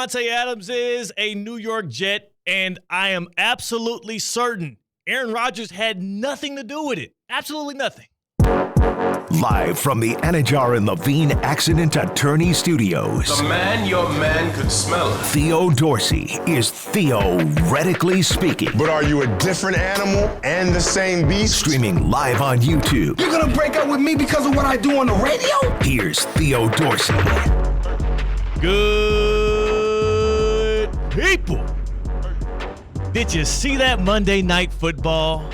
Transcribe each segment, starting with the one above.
Davante Adams is a New York Jet, and I am absolutely certain Aaron Rodgers had nothing to do with it. Absolutely nothing. Live from the Anajar and Levine Accident Attorney Studios. The man your man could smell. Theo Dorsey is theoretically speaking. But are you a different animal and the same beast? Streaming live on YouTube. You're gonna break up with me because of what I do on the radio? Here's Theo Dorsey. Good people. Did you see that Monday Night Football?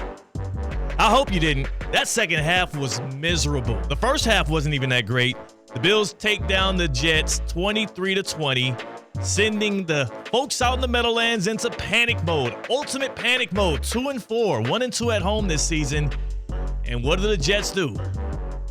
I hope you didn't. That second half was miserable. The first half wasn't even that great. The Bills take down the Jets 23-20, sending the folks out in the Meadowlands into panic mode, ultimate panic mode, 2-4, 1-2 at home this season. And what do the Jets do?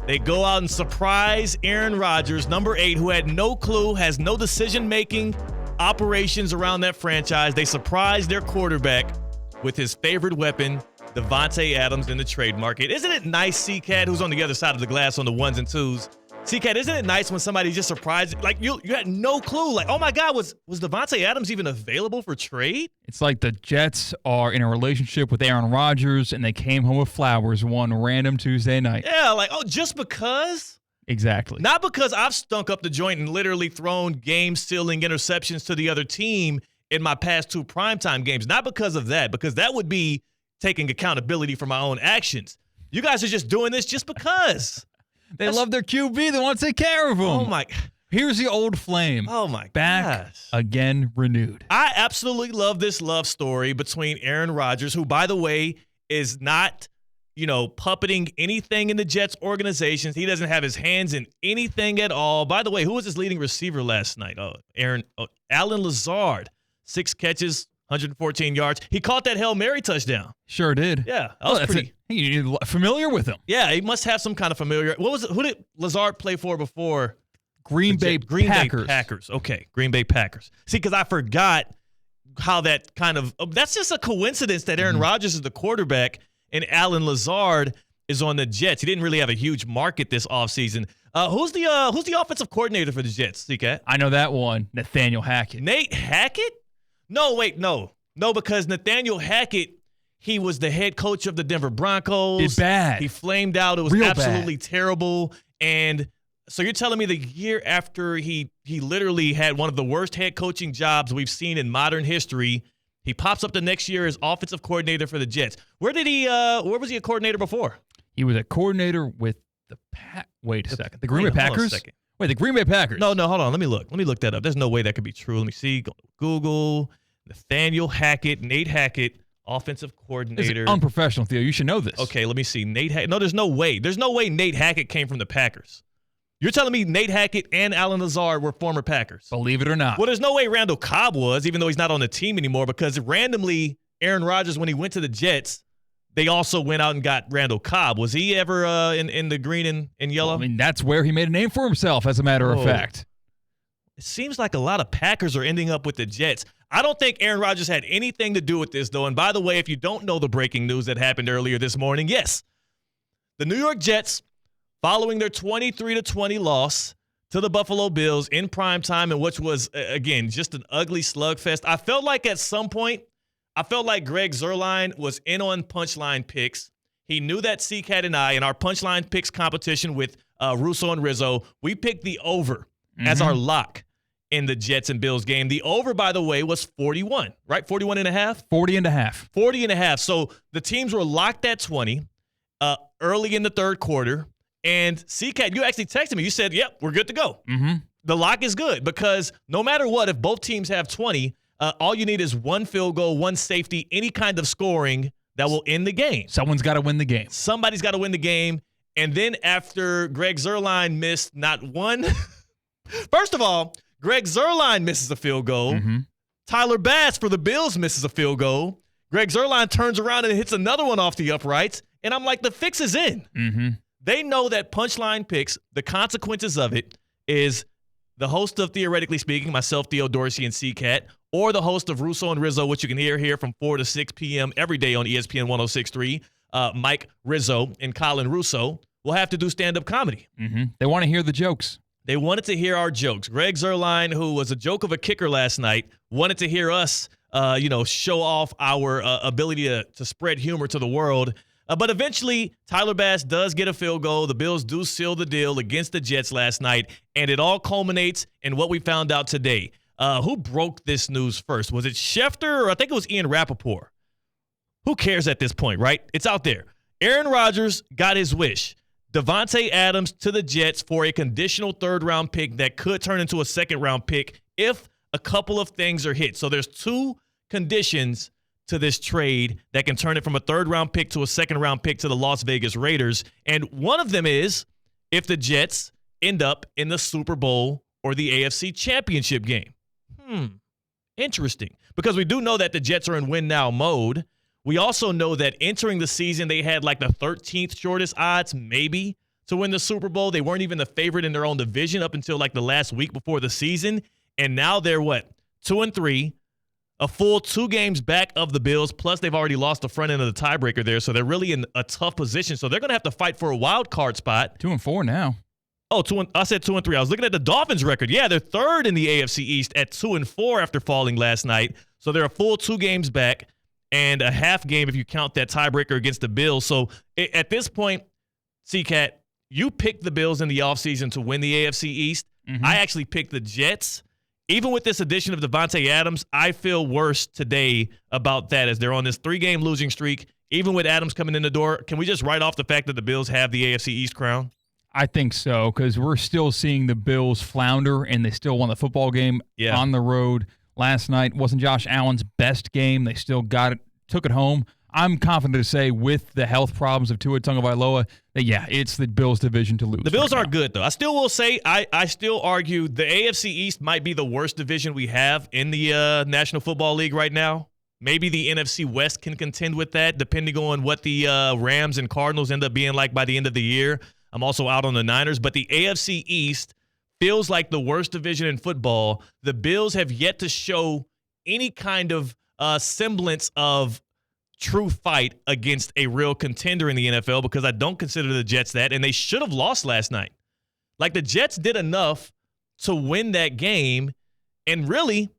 They go out and surprise Aaron Rodgers, number 8, who had no clue, has no decision-making operations around that franchise. They surprise their quarterback with his favorite weapon, Davante Adams, in the trade market. Isn't it nice, C-Cat, who's on the other side of the glass on the ones and twos? C-Cat, isn't it nice when somebody just surprised, like you had no clue, like, oh my God, was Davante Adams even available for trade? It's like the Jets are in a relationship with Aaron Rodgers and they came home with flowers one random Tuesday night. Yeah, like, oh, just because? Exactly. Not because I've stunk up the joint and literally thrown game-stealing interceptions to the other team in my past 2 primetime games. Not because of that, because that would be taking accountability for my own actions. You guys are just doing this just because. They love their QB. They want to take care of him. Oh, my. Here's the old flame. Oh, my Back gosh. again renewed. I absolutely love this love story between Aaron Rodgers, who, by the way, is not, puppeting anything in the Jets organizations. He doesn't have his hands in anything at all. By the way, who was his leading receiver last night? Alan Lazard. 6 catches, 114 yards. He caught that Hail Mary touchdown. Sure did. Yeah, that was pretty. You're familiar with him. Yeah, he must have some kind of familiar. What was it? Who did Lazard play for before? Green Bay Packers. Okay, Green Bay Packers. See, because I forgot how that kind of that's just a coincidence that Aaron Rodgers is the quarterback and Alan Lazard is on the Jets. He didn't really have a huge market this offseason. Who's the offensive coordinator for the Jets, C-Cat? I know that one, Nathaniel Hackett. Nate Hackett? No, wait, no, because Nathaniel Hackett, he was the head coach of the Denver Broncos. Did bad. He flamed out. It was Real absolutely bad. Terrible. And so you're telling me the year after he literally had one of the worst head coaching jobs we've seen in modern history, he pops up the next year as offensive coordinator for the Jets. Where was he a coordinator before? He was a coordinator with the Wait a second. The Green Bay Packers? Wait, the Green Bay Packers. No, hold on. Let me look that up. There's no way that could be true. Let me see. Go to Google. Nathaniel Hackett, Nate Hackett, offensive coordinator. It's unprofessional, Theo. You should know this. Okay, let me see. Nate Hackett. No, there's no way. There's no way Nate Hackett came from the Packers. You're telling me Nate Hackett and Alan Lazard were former Packers? Believe it or not. Well, there's no way Randall Cobb was, even though he's not on the team anymore, because randomly Aaron Rodgers, when he went to the Jets, they also went out and got Randall Cobb. Was he ever in the green and yellow? Well, I mean, that's where he made a name for himself, as a matter of fact. It seems like a lot of Packers are ending up with the Jets. I don't think Aaron Rodgers had anything to do with this, though. And by the way, if you don't know the breaking news that happened earlier this morning, yes, the New York Jets, following their 23-20 loss to the Buffalo Bills in primetime, and which was, again, just an ugly slugfest. I felt like at some point, Greg Zuerlein was in on punchline picks. He knew that C-Cat and I, in our punchline picks competition with Russo and Rizzo, we picked the over as our lock in the Jets and Bills game. The over, by the way, was 41, right? 41 and a half? 40 and a half. 40 and a half. So the teams were locked at 20 early in the third quarter. And C-Cat, you actually texted me. You said, yep, we're good to go. The lock is good because no matter what, if both teams have 20, all you need is one field goal, one safety, any kind of scoring that will end the game. Someone's got to win the game. Somebody's got to win the game. And then after Greg Zuerlein missed not one – first of all, Greg Zuerlein misses a field goal. Tyler Bass for the Bills misses a field goal. Greg Zuerlein turns around and hits another one off the uprights. And I'm like, the fix is in. They know that punchline picks, the consequences of it is the host of Theoretically Speaking, myself, Theo Dorsey, and C-Cat, or the host of Russo and Rizzo, which you can hear here from 4 to 6 p.m. every day on ESPN 106.3, Mike Rizzo and Colin Russo, will have to do stand-up comedy. They want to hear the jokes. They wanted to hear our jokes. Greg Zuerlein, who was a joke of a kicker last night, wanted to hear us, show off our ability to spread humor to the world. But eventually, Tyler Bass does get a field goal. The Bills do seal the deal against the Jets last night, and it all culminates in what we found out today. Who broke this news first? Was it Schefter or I think it was Ian Rappaport? Who cares at this point, right? It's out there. Aaron Rodgers got his wish. Davante Adams to the Jets for a conditional third-round pick that could turn into a second-round pick if a couple of things are hit. So there's two conditions to this trade that can turn it from a third-round pick to a second-round pick to the Las Vegas Raiders. And one of them is if the Jets end up in the Super Bowl or the AFC Championship game. Interesting. Because we do know that the Jets are in win-now mode. We also know that entering the season, they had like the 13th shortest odds, maybe, to win the Super Bowl. They weren't even the favorite in their own division up until like the last week before the season. And now they're 2-3, a full 2 games back of the Bills. Plus, they've already lost the front end of the tiebreaker there. So they're really in a tough position. So they're going to have to fight for a wild card spot. 2-4 now. Oh, I said 2-3. I was looking at the Dolphins' record. Yeah, they're third in the AFC East at 2-4 after falling last night. So they're a full 2 games back and a half game if you count that tiebreaker against the Bills. So at this point, C-Cat, you picked the Bills in the offseason to win the AFC East. Mm-hmm. I actually picked the Jets. Even with this addition of Davante Adams, I feel worse today about that as they're on this 3-game losing streak. Even with Adams coming in the door, can we just write off the fact that the Bills have the AFC East crown? I think so, because we're still seeing the Bills flounder, and they still won the football game on the road. Last night wasn't Josh Allen's best game. They still took it home. I'm confident to say with the health problems of Tua Tagovailoa that, it's the Bills' division to lose. The Bills aren't good, though. I still will say, I still argue the AFC East might be the worst division we have in the National Football League right now. Maybe the NFC West can contend with that, depending on what the Rams and Cardinals end up being like by the end of the year. I'm also out on the Niners. But the AFC East feels like the worst division in football. The Bills have yet to show any kind of semblance of true fight against a real contender in the NFL because I don't consider the Jets that, and they should have lost last night. Like, the Jets did enough to win that game, and really,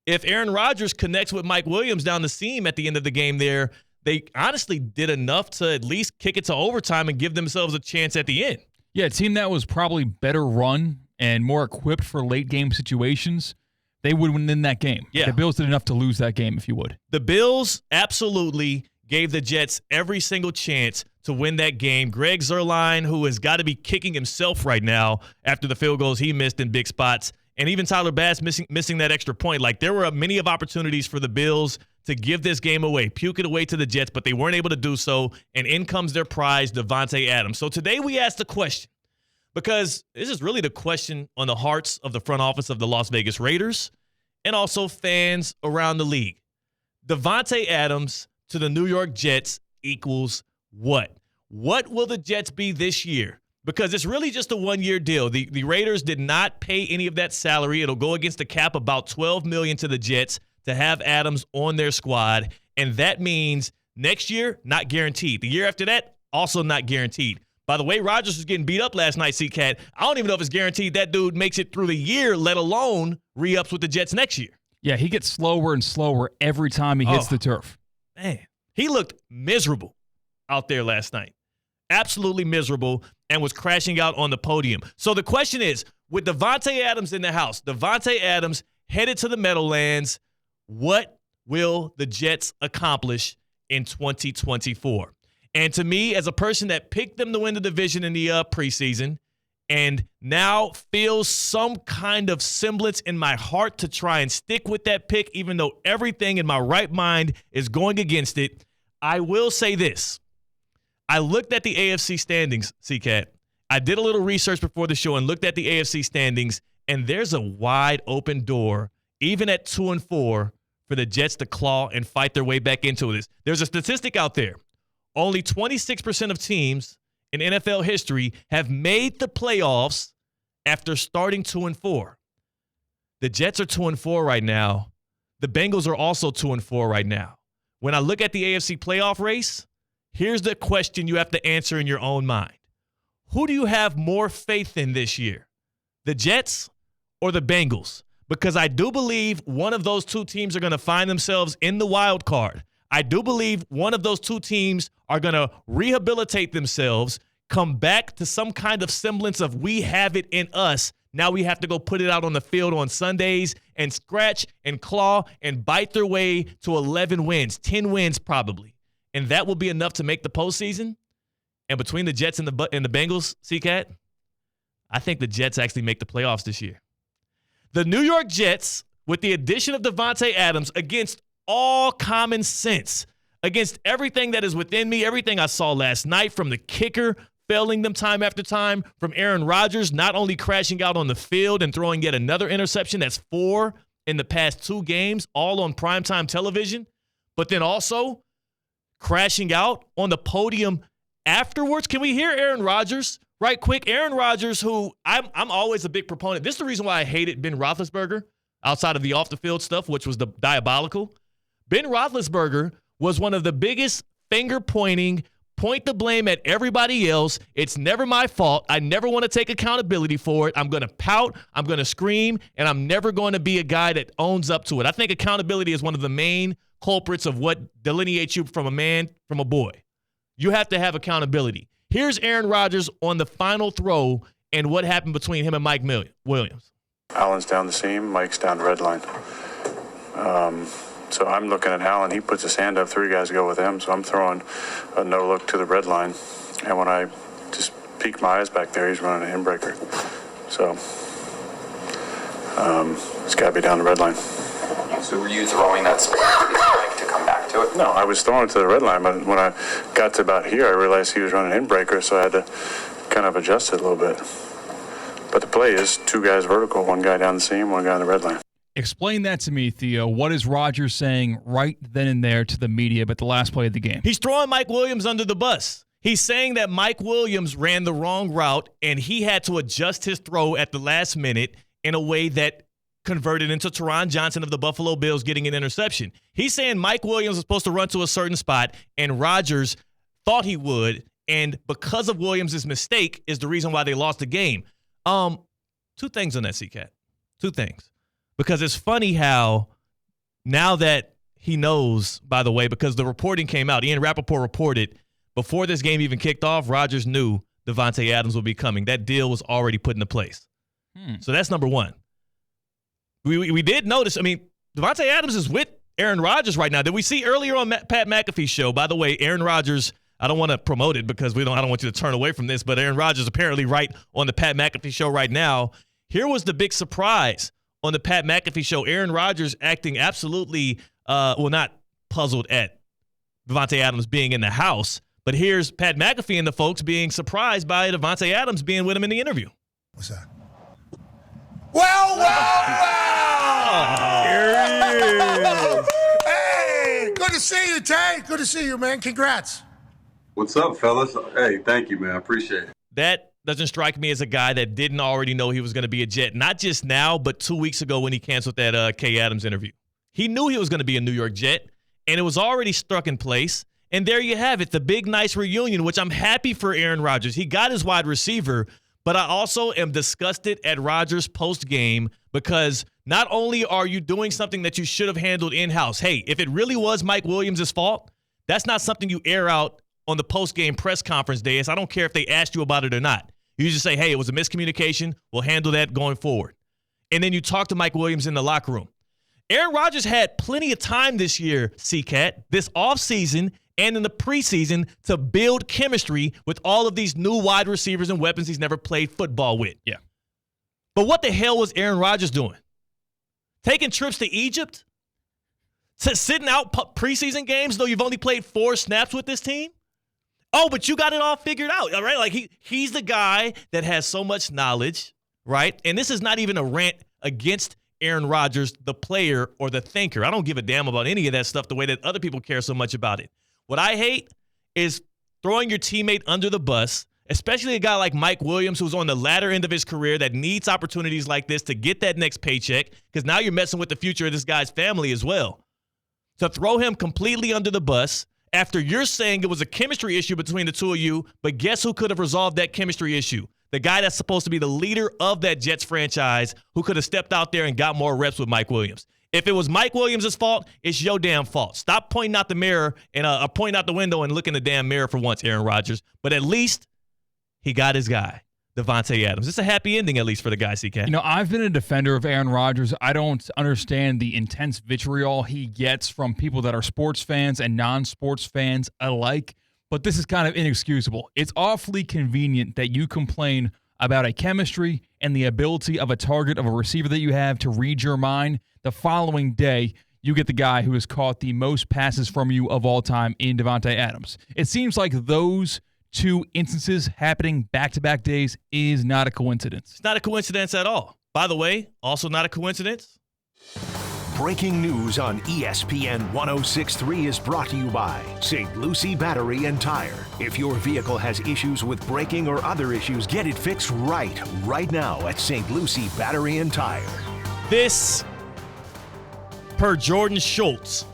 if Aaron Rodgers connects with Mike Williams down the seam at the end of the game there, they honestly did enough to at least kick it to overtime and give themselves a chance at the end. Yeah, a team that was probably better run and more equipped for late-game situations, they would win that game. Yeah. The Bills did enough to lose that game, if you would. The Bills absolutely gave the Jets every single chance to win that game. Greg Zuerlein, who has got to be kicking himself right now after the field goals he missed in big spots, and even Tyler Bass missing that extra point. Like, there were many of opportunities for the Bills to give this game away, puke it away to the Jets, but they weren't able to do so, and in comes their prize, Davante Adams. So today we asked the question, because this is really the question on the hearts of the front office of the Las Vegas Raiders and also fans around the league. Davante Adams to the New York Jets equals what? What will the Jets be this year? Because it's really just a one-year deal. The Raiders did not pay any of that salary. It'll go against the cap about $12 million to the Jets to have Adams on their squad, and that means next year, not guaranteed. The year after that, also not guaranteed. By the way, Rodgers was getting beat up last night, C-Cat. I don't even know if it's guaranteed that dude makes it through the year, let alone re-ups with the Jets next year. Yeah, he gets slower and slower every time he hits the turf. Man, he looked miserable out there last night. Absolutely miserable, and was crashing out on the podium. So the question is, with Davante Adams in the house, Davante Adams headed to the Meadowlands, what will the Jets accomplish in 2024? And to me, as a person that picked them to win the division in the preseason and now feels some kind of semblance in my heart to try and stick with that pick, even though everything in my right mind is going against it, I will say this. I looked at the AFC standings, C-Cat. I did a little research before the show and looked at the AFC standings, and there's a wide open door, even at 2-4, for the Jets to claw and fight their way back into this. There's a statistic out there. Only 26% of teams in NFL history have made the playoffs after starting 2-4. The Jets are 2-4 right now. The Bengals are also 2-4 right now. When I look at the AFC playoff race, here's the question you have to answer in your own mind. Who do you have more faith in this year? the Jets or the Bengals, because I do believe one of those two teams are going to find themselves in the wild card. I do believe one of those two teams are going to rehabilitate themselves, come back to some kind of semblance of we have it in us. Now we have to go put it out on the field on Sundays and scratch and claw and bite their way to 11 wins, 10 wins probably. And that will be enough to make the postseason. And between the Jets and the Bengals, C-Cat, I think the Jets actually make the playoffs this year. The New York Jets, with the addition of Davante Adams, against all common sense, against everything that is within me, everything I saw last night, from the kicker failing them time after time, from Aaron Rodgers not only crashing out on the field and throwing yet another interception, that's 4 in the past 2 games, all on primetime television, but then also crashing out on the podium afterwards. Can we hear Aaron Rodgers right quick? Aaron Rodgers, who I'm always a big proponent. This is the reason why I hated Ben Roethlisberger outside of the off-the-field stuff, which was the diabolical. Ben Roethlisberger was one of the biggest finger-pointing, point the blame at everybody else. It's never my fault. I never want to take accountability for it. I'm going to pout. I'm going to scream, and I'm never going to be a guy that owns up to it. I think accountability is one of the main culprits of what delineates you from a man from a boy. You have to have accountability. Here's Aaron Rodgers on the final throw and what happened between him and Mike Williams. Allen's down the seam, Mike's down the red line. So I'm looking at Allen. He puts his hand up, 3 guys go with him. So I'm throwing a no look to the red line. And when I just peek my eyes back there, he's running an inbreaker. So it's got to be down the red line. So were you throwing that Mike to come back to it? No, I was throwing it to the red line, but when I got to about here, I realized he was running an inbreaker, so I had to kind of adjust it a little bit. But the play is 2 guys vertical, 1 guy down the seam, 1 guy on the red line. Explain that to me, Theo. What is Rodgers saying right then and there to the media about the last play of the game? He's throwing Mike Williams under the bus. He's saying that Mike Williams ran the wrong route, and he had to adjust his throw at the last minute in a way that converted into Teron Johnson of the Buffalo Bills getting an interception. He's saying Mike Williams was supposed to run to a certain spot, and Rodgers thought he would, and because of Williams' mistake is the reason why they lost the game. 2 things on that, C-Cat. 2 things. Because it's funny how now that he knows, by the way, because the reporting came out, Ian Rappaport reported before this game even kicked off, Rodgers knew Davante Adams would be coming. That deal was already put into place. So that's number 1. We did notice, Davante Adams is with Aaron Rodgers right now. Did we see earlier on Pat McAfee show, by the way, Aaron Rodgers, I don't want to promote it because I don't want you to turn away from this, but Aaron Rodgers apparently right on the Pat McAfee show right now. Here was the big surprise on the Pat McAfee show. Aaron Rodgers acting absolutely, not puzzled at Davante Adams being in the house, but here's Pat McAfee and the folks being surprised by Davante Adams being with him in the interview. What's that? Well. Here he is. Hey, good to see you, Tay. Good to see you, man. Congrats. What's up, fellas? Hey, thank you, man. I appreciate it. That doesn't strike me as a guy that didn't already know he was going to be a Jet, not just now, but 2 weeks ago when he canceled that Kay Adams interview. He knew he was going to be a New York Jet, and it was already struck in place. And there you have it, the big, nice reunion, which I'm happy for Aaron Rodgers. He got his wide receiver, but I also am disgusted at Rodgers post-game because not only are you doing something that you should have handled in-house, hey, if it really was Mike Williams' fault, that's not something you air out on the post-game press conference days. I don't care if they asked you about it or not. You just say, hey, it was a miscommunication. We'll handle that going forward. And then you talk to Mike Williams in the locker room. Aaron Rodgers had plenty of time this year, C-Cat, this offseason and in the preseason to build chemistry with all of these new wide receivers and weapons he's never played football with. Yeah. But what the hell was Aaron Rodgers doing? Taking trips to Egypt? Sitting out preseason games though you've only played 4 snaps with this team? Oh, but you got it all figured out, all right? Like he's the guy that has so much knowledge, right? And this is not even a rant against Aaron Rodgers, the player or the thinker. I don't give a damn about any of that stuff the way that other people care so much about it. What I hate is throwing your teammate under the bus, especially a guy like Mike Williams who's on the latter end of his career that needs opportunities like this to get that next paycheck because now you're messing with the future of this guy's family as well. To throw him completely under the bus after you're saying it was a chemistry issue between the two of you, but guess who could have resolved that chemistry issue? the guy that's supposed to be the leader of that Jets franchise, who could have stepped out there and got more reps with Mike Williams. If it was Mike Williams' fault, it's your damn fault. Stop pointing out the mirror and pointing out the window and look in the damn mirror for once, Aaron Rodgers. But at least he got his guy, Davante Adams. It's a happy ending, at least for the guy, CK. You know, I've been a defender of Aaron Rodgers. I don't understand the intense vitriol he gets from people that are sports fans and non-sports fans alike, but this is kind of inexcusable. It's awfully convenient that you complain about a chemistry and the ability of a target, of a receiver that you have to read your mind. The following day, you get the guy who has caught the most passes from you of all time in Davante Adams. It seems like those two instances happening back-to-back days is not a coincidence. It's not a coincidence at all. By the way, also not a coincidence. Breaking news on ESPN 106.3 is brought to you by St. Lucie Battery and Tire. If your vehicle has issues with braking or other issues, get it fixed right now at St. Lucie Battery and Tire. This, per Jordan Schultz.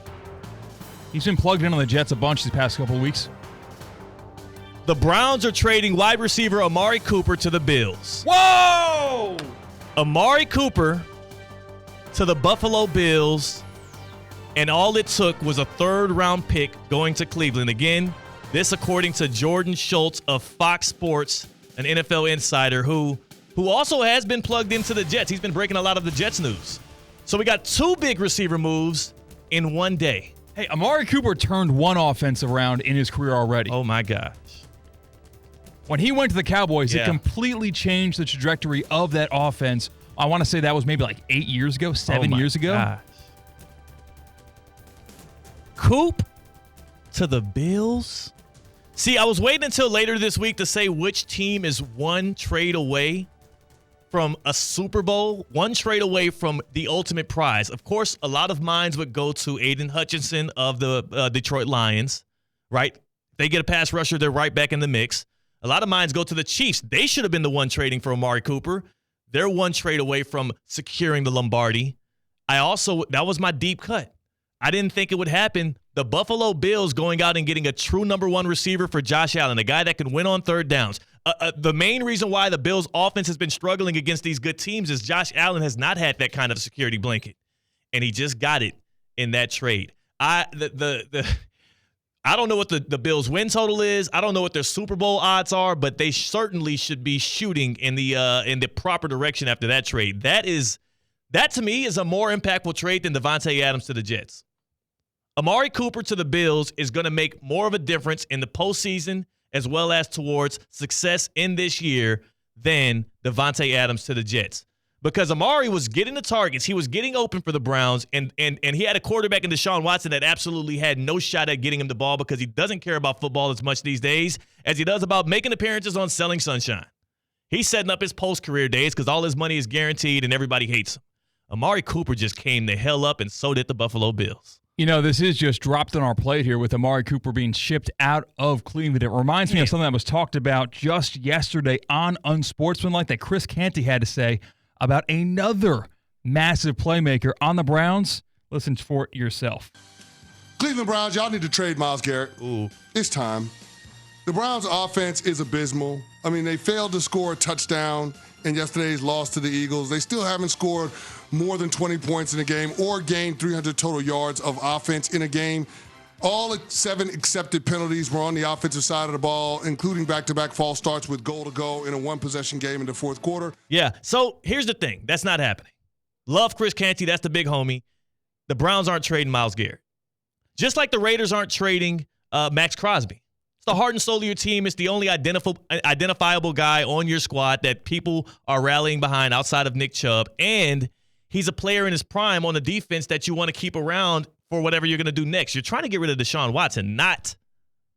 He's been plugged in on the Jets a bunch these past couple of weeks. The Browns are trading wide receiver Amari Cooper to the Bills. Whoa! Amari Cooper to the Buffalo Bills, and all it took was a third-round pick going to Cleveland. Again, this according to Jordan Schultz of Fox Sports, an NFL insider who also has been plugged into the Jets. He's been breaking a lot of the Jets news. So we got two big receiver moves in one day. Hey, Amari Cooper turned one offense around in his career already. Oh, my gosh. When he went to the Cowboys, it completely changed the trajectory of that offense. I want to say that was maybe like 8 years ago, 7 years ago. Gosh. Coop to the Bills? See, I was waiting until later this week to say which team is one trade away from a Super Bowl, one trade away from the ultimate prize. Of course, a lot of minds would go to Aiden Hutchinson of the Detroit Lions, right? They get a pass rusher, they're right back in the mix. A lot of minds go to the Chiefs. They should have been the one trading for Amari Cooper. They're one trade away from securing the Lombardi. That was my deep cut. I didn't think it would happen. The Buffalo Bills going out and getting a true number one receiver for Josh Allen, a guy that can win on third downs. The main reason why the Bills' offense has been struggling against these good teams is Josh Allen has not had that kind of security blanket, and he just got it in that trade. I don't know what the Bills' win total is. I don't know what their Super Bowl odds are, but they certainly should be shooting in the proper direction after that trade. That to me is a more impactful trade than Davante Adams to the Jets. Amari Cooper to the Bills is going to make more of a difference in the postseason as well as towards success in this year than Davante Adams to the Jets. Because Amari was getting the targets, he was getting open for the Browns, and he had a quarterback in Deshaun Watson that absolutely had no shot at getting him the ball because he doesn't care about football as much these days as he does about making appearances on Selling Sunshine. He's setting up his post-career days because all his money is guaranteed and everybody hates him. Amari Cooper just came the hell up, and so did the Buffalo Bills. You know, this is just dropped on our plate here with Amari Cooper being shipped out of Cleveland. It reminds me of something that was talked about just yesterday on Unsportsmanlike that Chris Canty had to say about another massive playmaker on the Browns. Listen for it yourself. Cleveland Browns, y'all need to trade Myles Garrett. Ooh. It's time. The Browns' offense is abysmal. I mean, they failed to score a touchdown in yesterday's loss to the Eagles. They still haven't scored more than 20 points in a game or gained 300 total yards of offense in a game. All 7 accepted penalties were on the offensive side of the ball, including back-to-back false starts with goal to go in a one-possession game in the fourth quarter. Yeah, so here's the thing. That's not happening. Love Chris Canty. That's the big homie. The Browns aren't trading Myles Garrett. Just like the Raiders aren't trading Max Crosby. It's the heart and soul of your team. It's the only identifiable guy on your squad that people are rallying behind outside of Nick Chubb. And he's a player in his prime on the defense that you want to keep around for whatever you're going to do next. You're trying to get rid of Deshaun Watson, not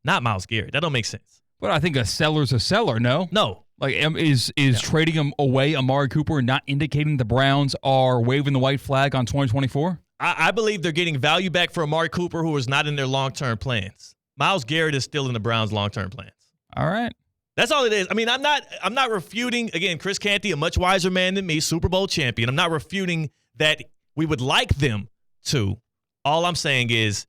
Myles Garrett. That don't make sense. But I think a seller's a seller, no? No. Like, is trading him away Amari Cooper not indicating the Browns are waving the white flag on 2024? I believe they're getting value back for Amari Cooper, who is not in their long-term plans. Myles Garrett is still in the Browns' long-term plans. All right. That's all it is. I mean, I'm not refuting, again, Chris Canty, a much wiser man than me, Super Bowl champion. I'm not refuting that we would like them to. All I'm saying is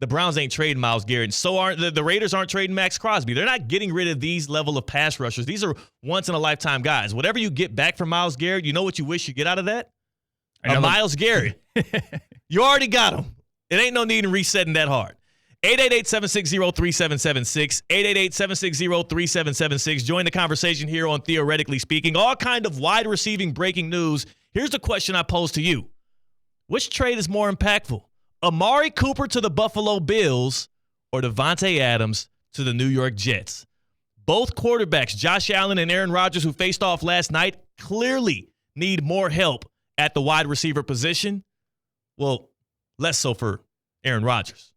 the Browns ain't trading Myles Garrett. So aren't the Raiders aren't trading Max Crosby. They're not getting rid of these level of pass rushers. These are once-in-a-lifetime guys. Whatever you get back from Myles Garrett, you know what you wish you get out of that? Myles Garrett. You already got him. It ain't no need in resetting that hard. 888-760-3776. 888-760-3776. Join the conversation here on Theoretically Speaking. All kind of wide receiving breaking news. Here's the question I pose to you. Which trade is more impactful? Amari Cooper to the Buffalo Bills or Davante Adams to the New York Jets? Both quarterbacks, Josh Allen and Aaron Rodgers, who faced off last night, clearly need more help at the wide receiver position. Well, less so for Aaron Rodgers.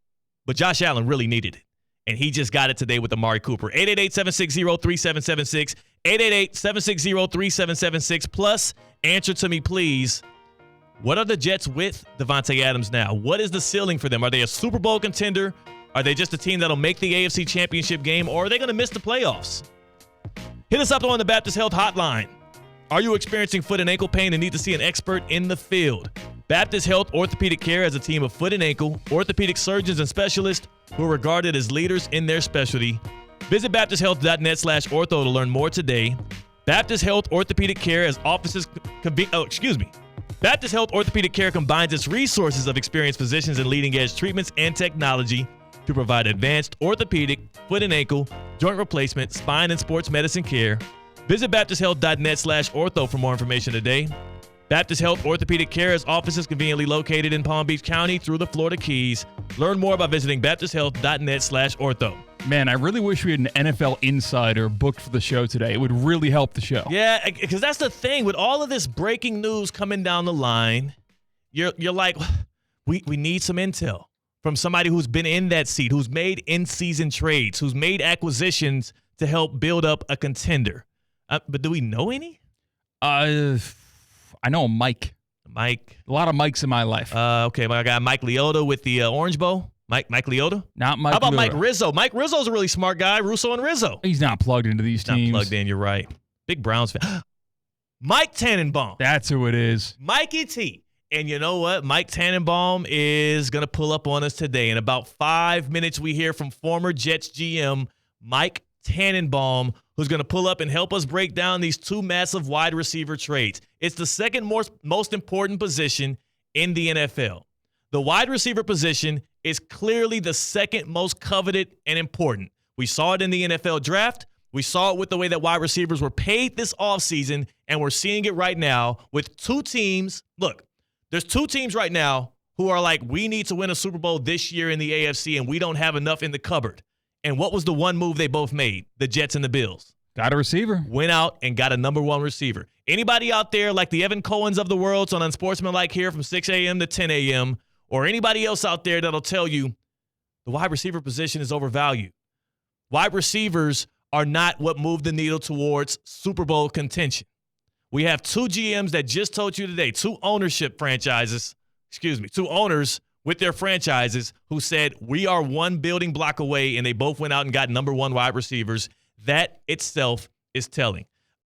But Josh Allen really needed it, and he just got it today with Amari Cooper. 888-760-3776. 888-760-3776. Plus, answer to me, please. What are the Jets with Davante Adams now? What is the ceiling for them? Are they a Super Bowl contender? Are they just a team that'll make the AFC Championship game, or are they going to miss the playoffs? Hit us up on the Baptist Health Hotline. Are you experiencing foot and ankle pain and need to see an expert in the field? Baptist Health Orthopedic Care has a team of foot and ankle, orthopedic surgeons, and specialists who are regarded as leaders in their specialty. Visit BaptistHealth.net/ortho to learn more today. Baptist Health Orthopedic Care has offices Baptist Health Orthopedic Care combines its resources of experienced physicians and leading-edge treatments and technology to provide advanced orthopedic, foot and ankle, joint replacement, spine, and sports medicine care. Visit BaptistHealth.net/ortho for more information today. Baptist Health Orthopedic Care has offices conveniently located in Palm Beach County through the Florida Keys. Learn more by visiting BaptistHealth.net/ortho. Man, I really wish we had an NFL insider booked for the show today. It would really help the show. Yeah, because that's the thing. With all of this breaking news coming down the line, you're like, we need some intel from somebody who's been in that seat, who's made in-season trades, who's made acquisitions to help build up a contender. But do we know any? I know a Mike. Mike. A lot of Mikes in my life. Okay, my guy Mike Leota with the Orange Bowl. Mike Leota? Not Mike. How about Leota. Mike Rizzo? Mike Rizzo's a really smart guy. Russo and Rizzo. He's not plugged into these teams. Not plugged in, you're right. Big Browns fan. Mike Tannenbaum. That's who it is. Mikey T. And you know what? Mike Tannenbaum is going to pull up on us today. In about 5 minutes, we hear from former Jets GM Mike Tannenbaum, who's going to pull up and help us break down these two massive wide receiver trades. It's the second most important position in the NFL. The wide receiver position is clearly the second most coveted and important. We saw it in the NFL draft. We saw it with the way that wide receivers were paid this offseason, and we're seeing it right now with two teams. Look, there's two teams right now who are like, we need to win a Super Bowl this year in the AFC, and we don't have enough in the cupboard. And what was the one move they both made? The Jets and the Bills. Got a receiver. Went out and got a number one receiver. Anybody out there like the Evan Cohens of the world on Unsportsmanlike here from 6 a.m. to 10 a.m., or anybody else out there that'll tell you the wide receiver position is overvalued. Wide receivers are not what moved the needle towards Super Bowl contention. We have two GMs that just told you today, two owners with their franchises who said we are one building block away, and they both went out and got number one wide receivers. That itself is telling.